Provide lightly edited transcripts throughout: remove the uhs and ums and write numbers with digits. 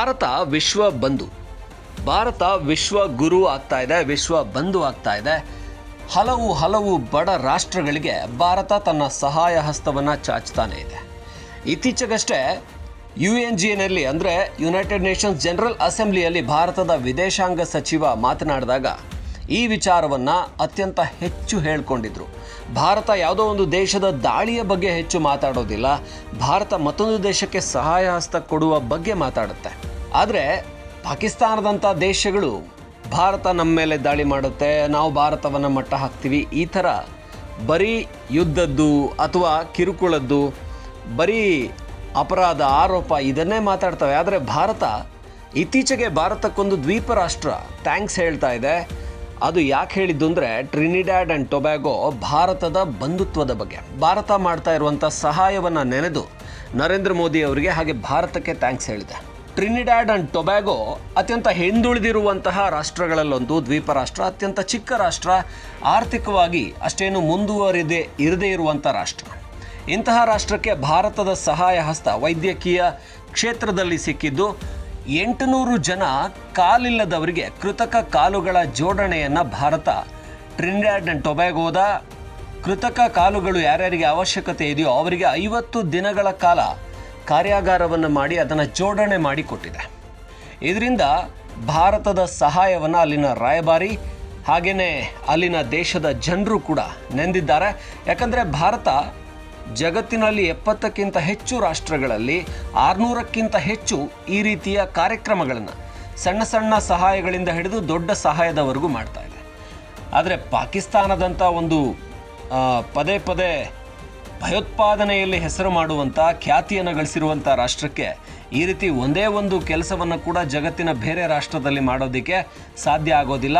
ಭಾರತ ವಿಶ್ವ ಬಂಧು, ಭಾರತ ವಿಶ್ವ ಗುರು ಆಗ್ತಾ ಇದೆ, ವಿಶ್ವ ಬಂಧು ಆಗ್ತಾ ಇದೆ. ಹಲವು ಬಡ ರಾಷ್ಟ್ರಗಳಿಗೆ ಭಾರತ ತನ್ನ ಸಹಾಯ ಹಸ್ತವನ್ನು ಚಾಚ್ತಾನೆ ಇದೆ. ಇತ್ತೀಚೆಗಷ್ಟೇ UNGA ಅಂದರೆ ಯುನೈಟೆಡ್ ನೇಷನ್ಸ್ ಜನರಲ್ ಅಸೆಂಬ್ಲಿಯಲ್ಲಿ ಭಾರತದ ವಿದೇಶಾಂಗ ಸಚಿವ ಮಾತನಾಡಿದಾಗ ಈ ವಿಚಾರವನ್ನು ಅತ್ಯಂತ ಹೆಚ್ಚು ಹೇಳ್ಕೊಂಡಿದ್ರು. ಭಾರತ ಯಾವುದೋ ಒಂದು ದೇಶದ ದಾಳಿಯ ಬಗ್ಗೆ ಹೆಚ್ಚು ಮಾತಾಡೋದಿಲ್ಲ, ಭಾರತ ಮತ್ತೊಂದು ದೇಶಕ್ಕೆ ಸಹಾಯ ಹಸ್ತ ಕೊಡುವ ಬಗ್ಗೆ ಮಾತಾಡುತ್ತೆ. ಆದರೆ ಪಾಕಿಸ್ತಾನದಂಥ ದೇಶಗಳು ಭಾರತ ನಮ್ಮ ಮೇಲೆ ದಾಳಿ ಮಾಡುತ್ತೆ, ನಾವು ಭಾರತವನ್ನು ಮಟ್ಟ ಹಾಕ್ತೀವಿ, ಈ ಥರ ಬರೀ ಯುದ್ಧದ್ದು ಅಥವಾ ಕಿರುಕುಳದ್ದು, ಬರೀ ಅಪರಾಧ ಆರೋಪ ಇದನ್ನೇ ಮಾತಾಡ್ತವೆ. ಆದರೆ ಭಾರತ ಇತ್ತೀಚೆಗೆ ಭಾರತಕ್ಕೊಂದು ದ್ವೀಪ ರಾಷ್ಟ್ರ ಥ್ಯಾಂಕ್ಸ್ ಹೇಳ್ತಾ ಇದೆ. ಅದು ಯಾಕೆ ಹೇಳಿದ್ದು ಅಂದರೆ ಟ್ರಿನಿಡ್ಯಾಡ್ ಆ್ಯಂಡ್ ಟೊಬ್ಯಾಗೋ ಭಾರತದ ಬಂಧುತ್ವದ ಬಗ್ಗೆ, ಭಾರತ ಮಾಡ್ತಾ ಇರುವಂಥ ಸಹಾಯವನ್ನು ನೆನೆದು ನರೇಂದ್ರ ಮೋದಿ ಅವರಿಗೆ ಹಾಗೆ ಭಾರತಕ್ಕೆ ಥ್ಯಾಂಕ್ಸ್ ಹೇಳಿದೆ. ಟ್ರಿನಿಡ್ಯಾಡ್ ಆ್ಯಂಡ್ ಟೊಬ್ಯಾಗೋ ಅತ್ಯಂತ ಹಿಂದುಳಿದಿರುವಂತಹ ರಾಷ್ಟ್ರಗಳಲ್ಲೊಂದು ದ್ವೀಪ ರಾಷ್ಟ್ರ, ಅತ್ಯಂತ ಚಿಕ್ಕ ರಾಷ್ಟ್ರ, ಆರ್ಥಿಕವಾಗಿ ಅಷ್ಟೇನು ಇರದೇ ಇರುವಂಥ ರಾಷ್ಟ್ರ. ಇಂತಹ ರಾಷ್ಟ್ರಕ್ಕೆ ಭಾರತದ ಸಹಾಯ ಹಸ್ತ ವೈದ್ಯಕೀಯ ಕ್ಷೇತ್ರದಲ್ಲಿ ಸಿಕ್ಕಿದ್ದು 800 ಜನ ಕಾಲಿಲ್ಲದವರಿಗೆ ಕೃತಕ ಕಾಲುಗಳ ಜೋಡಣೆಯನ್ನು ಭಾರತ ಟ್ರಿನಿಡ್ಯಾಡ್ ಆ್ಯಂಡ್ ಟೊಬ್ಯಾಗೋದ ಕೃತಕ ಕಾಲುಗಳು ಯಾರ್ಯಾರಿಗೆ ಅವಶ್ಯಕತೆ ಇದೆಯೋ ಅವರಿಗೆ 50 ದಿನಗಳ ಕಾಲ ಕಾರ್ಯಾಗಾರವನ್ನು ಮಾಡಿ ಅದನ್ನು ಜೋಡಣೆ ಮಾಡಿಕೊಟ್ಟಿದೆ. ಇದರಿಂದ ಭಾರತದ ಸಹಾಯವನ್ನು ಅಲ್ಲಿನ ರಾಯಭಾರಿ ಹಾಗೆಯೇ ಅಲ್ಲಿನ ದೇಶದ ಜನರು ಕೂಡ ನೆಂದಿದ್ದಾರೆ. ಯಾಕಂದರೆ ಭಾರತ ಜಗತ್ತಿನಲ್ಲಿ 70ಕ್ಕಿಂತ ಹೆಚ್ಚು ರಾಷ್ಟ್ರಗಳಲ್ಲಿ 600ಕ್ಕಿಂತ ಹೆಚ್ಚು ಈ ರೀತಿಯ ಕಾರ್ಯಕ್ರಮಗಳನ್ನು ಸಣ್ಣ ಸಹಾಯಗಳಿಂದ ಹಿಡಿದು ದೊಡ್ಡ ಸಹಾಯದವರೆಗೂ ಮಾಡ್ತಾ ಇದೆ. ಆದರೆ ಪಾಕಿಸ್ತಾನದಂಥ ಒಂದು ಪದೇ ಭಯೋತ್ಪಾದನೆಯಲ್ಲಿ ಹೆಸರು ಮಾಡುವಂಥ ಖ್ಯಾತಿಯನ್ನು ಗಳಿಸಿರುವಂಥ ರಾಷ್ಟ್ರಕ್ಕೆ ಈ ರೀತಿ ಒಂದೇ ಒಂದು ಕೆಲಸವನ್ನು ಕೂಡ ಜಗತ್ತಿನ ಬೇರೆ ರಾಷ್ಟ್ರದಲ್ಲಿ ಮಾಡೋದಕ್ಕೆ ಸಾಧ್ಯ ಆಗೋದಿಲ್ಲ.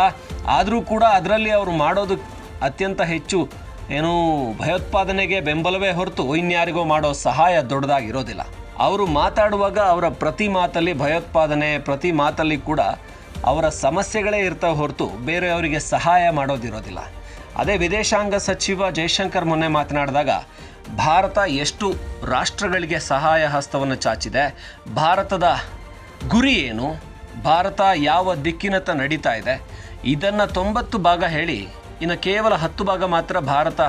ಆದರೂ ಕೂಡ ಅದರಲ್ಲಿ ಅವರು ಮಾಡೋದು ಅತ್ಯಂತ ಹೆಚ್ಚು ಭಯೋತ್ಪಾದನೆಗೆ ಬೆಂಬಲವೇ ಹೊರತು ಇನ್ಯಾರಿಗೋ ಮಾಡೋ ಸಹಾಯ ದೊಡ್ಡದಾಗಿರೋದಿಲ್ಲ. ಅವರು ಮಾತಾಡುವಾಗ ಅವರ ಪ್ರತಿ ಮಾತಲ್ಲಿ ಭಯೋತ್ಪಾದನೆ, ಪ್ರತಿ ಮಾತಲ್ಲಿ ಕೂಡ ಅವರ ಸಮಸ್ಯೆಗಳೇ ಇರ್ತವೆ ಹೊರತು ಬೇರೆಯವರಿಗೆ ಸಹಾಯ ಮಾಡೋದಿರೋದಿಲ್ಲ. ಅದೇ ವಿದೇಶಾಂಗ ಸಚಿವ ಜೈಶಂಕರ್ ಮೊನ್ನೆ ಮಾತನಾಡಿದಾಗ ಭಾರತ ಎಷ್ಟು ರಾಷ್ಟ್ರಗಳಿಗೆ ಸಹಾಯ ಹಸ್ತವನ್ನು ಚಾಚಿದೆ, ಭಾರತದ ಗುರಿ ಏನು, ಭಾರತ ಯಾವ ದಿಕ್ಕಿನತ್ತ ನಡೀತಾ ಇದೆ, ಇದನ್ನು 90 ಭಾಗ ಹೇಳಿ ಇನ್ನು ಕೇವಲ 10 ಭಾಗ ಮಾತ್ರ ಭಾರತ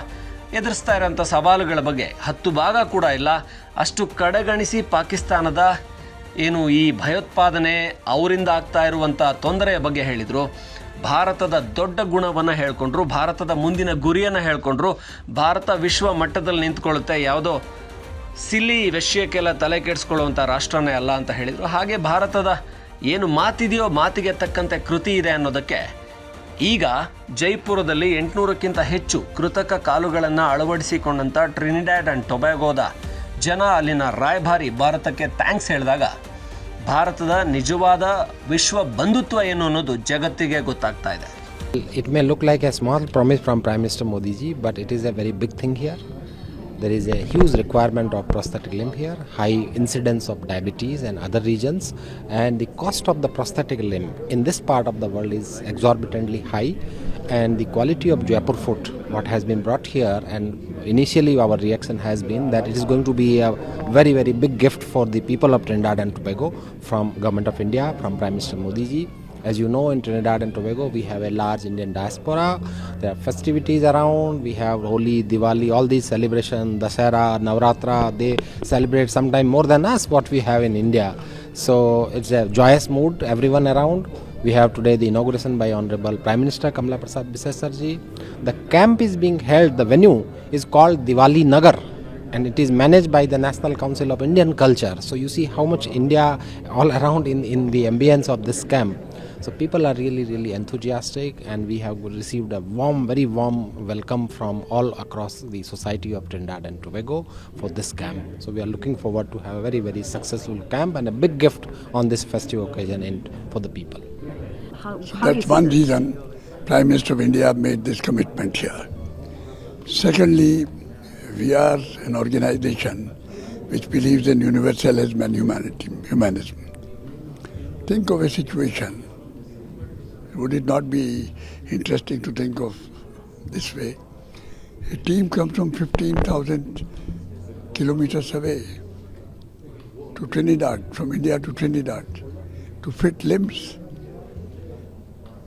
ಎದುರಿಸ್ತಾ ಇರೋಂಥ ಸವಾಲುಗಳ ಬಗ್ಗೆ 10 ಭಾಗ ಕೂಡ ಇಲ್ಲ ಅಷ್ಟು ಕಡೆಗಣಿಸಿ ಪಾಕಿಸ್ತಾನದ ಈ ಭಯೋತ್ಪಾದನೆ ಅವರಿಂದ ಆಗ್ತಾ ಇರುವಂಥ ತೊಂದರೆಯ ಬಗ್ಗೆ ಹೇಳಿದರು. ಭಾರತದ ದೊಡ್ಡ ಗುಣವನ್ನು ಹೇಳ್ಕೊಂಡ್ರು, ಭಾರತದ ಮುಂದಿನ ಗುರಿಯನ್ನು ಹೇಳ್ಕೊಂಡ್ರು. ಭಾರತ ವಿಶ್ವ ಮಟ್ಟದಲ್ಲಿ ನಿಂತ್ಕೊಳ್ಳುತ್ತೆ, ಯಾವುದೋ ಸಿಲ್ಲಿ ವಿಷಯಕ್ಕೆಲ್ಲ ತಲೆ ಕೆಡಿಸ್ಕೊಳ್ಳುವಂಥ ರಾಷ್ಟ್ರನೇ ಅಲ್ಲ ಅಂತ ಹೇಳಿದರು. ಹಾಗೆ ಭಾರತದ ಏನು ಮಾತಿದೆಯೋ ಮಾತಿಗೆ ತಕ್ಕಂತೆ ಕೃತಿ ಇದೆ ಅನ್ನೋದಕ್ಕೆ ಈಗ ಜೈಪುರದಲ್ಲಿ 800ಕ್ಕಿಂತ ಹೆಚ್ಚು ಕೃತಕ ಕಾಲುಗಳನ್ನು ಅಳವಡಿಸಿಕೊಂಡಂಥ ಟ್ರಿನಿಡ್ಯಾಡ್ ಆ್ಯಂಡ್ ಟೊಬ್ಯಾಗೋದ ಜನ ಅಲ್ಲಿನ ರಾಯಭಾರಿ ಭಾರತಕ್ಕೆ ಥ್ಯಾಂಕ್ಸ್ ಹೇಳಿದಾಗ ಭಾರತದ ನಿಜವಾದ ವಿಶ್ವ ಬಂಧುತ್ವ ಏನು ಅನ್ನೋದು ಜಗತ್ತಿಗೆ ಗೊತ್ತಾಗ್ತಾ ಇದೆ. It may look like a small promise from Prime Minister Modi ji, but it is a very big thing here. There is a huge requirement of prosthetic limb here, high incidence of diabetes and other regions, and the cost of the prosthetic limb in this part of the world is exorbitantly high, and the quality of Jaipur Foot, what has been brought here, and initially our reaction has been that it is going to be a very big gift for the people of Trinidad and Tobago from Government of India, from Prime Minister Modi ji. As you know, in Trinidad and Tobago, we have a large Indian diaspora. There are festivities around. We have Holi, Diwali, all these celebrations, Dasara, Navratra. They celebrate sometime more than us, what we have in India. So it's a joyous mood, everyone around. We have today the inauguration by Honorable Prime Minister Kamala Prasad Bisesar ji. The camp is being held, the venue is called Diwali Nagar, and it is managed by the National Council of Indian Culture. So you see how much India all around in the ambience of this camp. So people are really enthusiastic, and we have received a very warm welcome from all across the society of Trinidad and Tobago for this camp. So we are looking forward to have a very successful camp and a big gift on this festive occasion for the people. That's one reason Prime Minister of India made this commitment here. Secondly, we are an organization which believes in universalism and humanism. Think of a situation. Would it not be interesting to think of this way? A team comes from 15,000 kilometers away to Trinidad, from India to Trinidad. to fit limbs.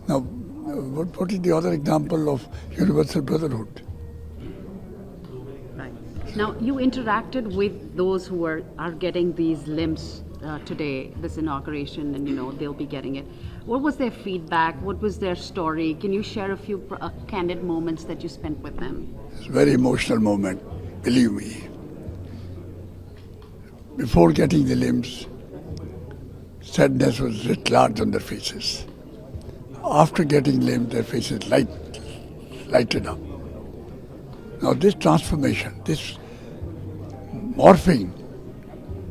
Now, what is the other example of universal brotherhood? Right. Now, you interacted with those who are getting these limbs today, this inauguration, and they'll be getting it. What was their feedback? What was their story? Can you share a few candid moments that you spent with them? It's a very emotional moment, believe me. Before getting the limbs, sadness was writ large on their faces. After getting limbs, their faces lighted up. Now this transformation, this morphing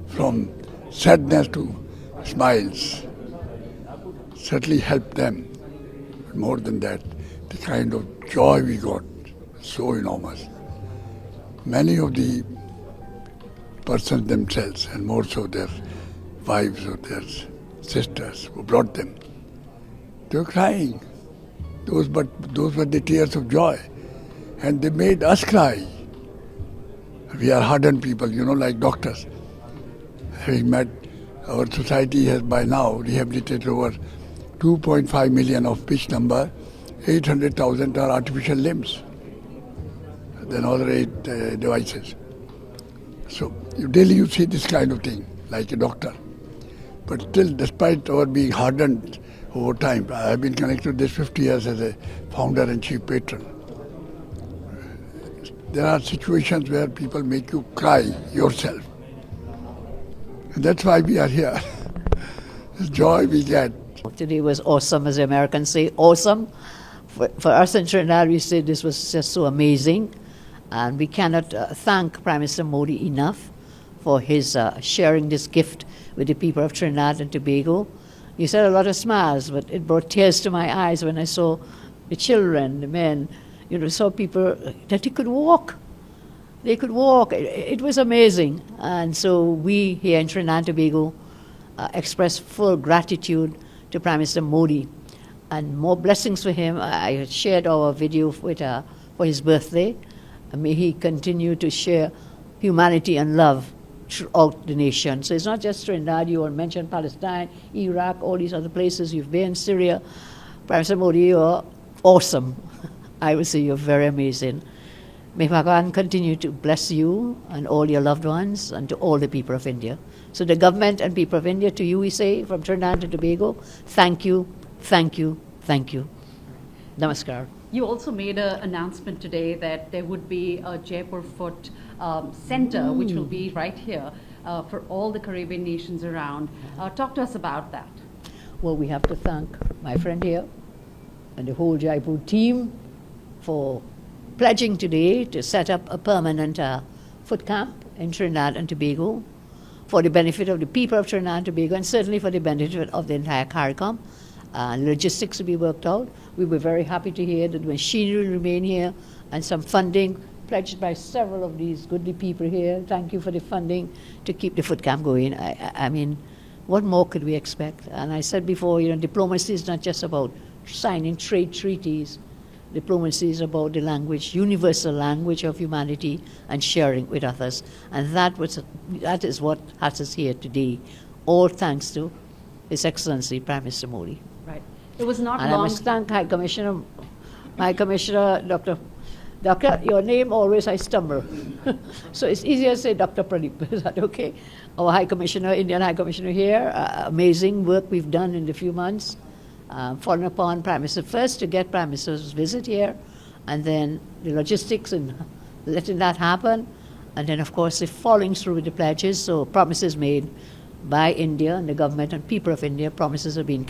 from sadness to smiles certainly helped them. More than that, the kind of joy we got was so enormous. Many of the persons themselves, and more so their wives or their sisters who brought them, they were crying. Those were the tears of joy. And they made us cry. We are hardened people, like doctors. Having met, our society has by now rehabilitated over 2.5 million, of which number 800,000 are artificial limbs. Then other 8 devices. So daily you see this kind of thing, like a doctor. But still, despite our being hardened over time, I have been connected to this 50 years as a founder and chief patron. There are situations where people make you cry yourself. And that's why we are here. The joy we get. Today was awesome, as the Americans say, awesome. For us in Trinidad, we say this was just so amazing. And we cannot thank Prime Minister Modi enough for his sharing this gift with the people of Trinidad and Tobago. You said a lot of smiles, but it brought tears to my eyes when I saw the children, the men, saw people that they could walk. They could walk. It was amazing. And so we here in Trinidad and Tobago express full gratitude to Prime Minister Modi and more blessings for him. I shared our video for his birthday. And may he continue to share humanity and love throughout the nation. So it's not just Trinidad. You all mentioned Palestine, Iraq, all these other places you've been, Syria. Prime Minister Modi, you're awesome. I would say you're very amazing. May Bhagavan continue to bless you and all your loved ones and to all the people of India. So the government and people of India, to you we say, from Trinidad and Tobago, thank you, thank you, thank you. Namaskar. You also made an announcement today that there would be a Jaipur Foot center, which will be right here for all the Caribbean nations around. Talk to us about that. Well, we have to thank my friend here and the whole Jaipur team for pledging today to set up a permanent foot camp in Trinidad and Tobago for the benefit of the people of Trinidad and Tobago and certainly for the benefit of the entire CARICOM. Logistics to be worked out. We were very happy to hear that machinery will remain here and some funding pledged by several of these goodly people here. Thank you for the funding to keep the foot camp going. I mean, what more could we expect? And I said before, diplomacy is not just about signing trade treaties. Diplomacy is about the language, universal language of humanity and sharing with others. And that is what has us here today. All thanks to His Excellency Prime Minister Modi. Right. It was not And long. I must thank High Commissioner, Dr. Your name always I stumble. So it's easier to say Dr. Pradeep. Is that okay? Our High Commissioner, Indian High Commissioner here, amazing work we've done in the few months. Fallen upon Prime Minister first to get Prime Minister's visit here, and then the logistics and letting that happen, and then of course the following through with the pledges. So promises made by India and the government and people of India, promises are being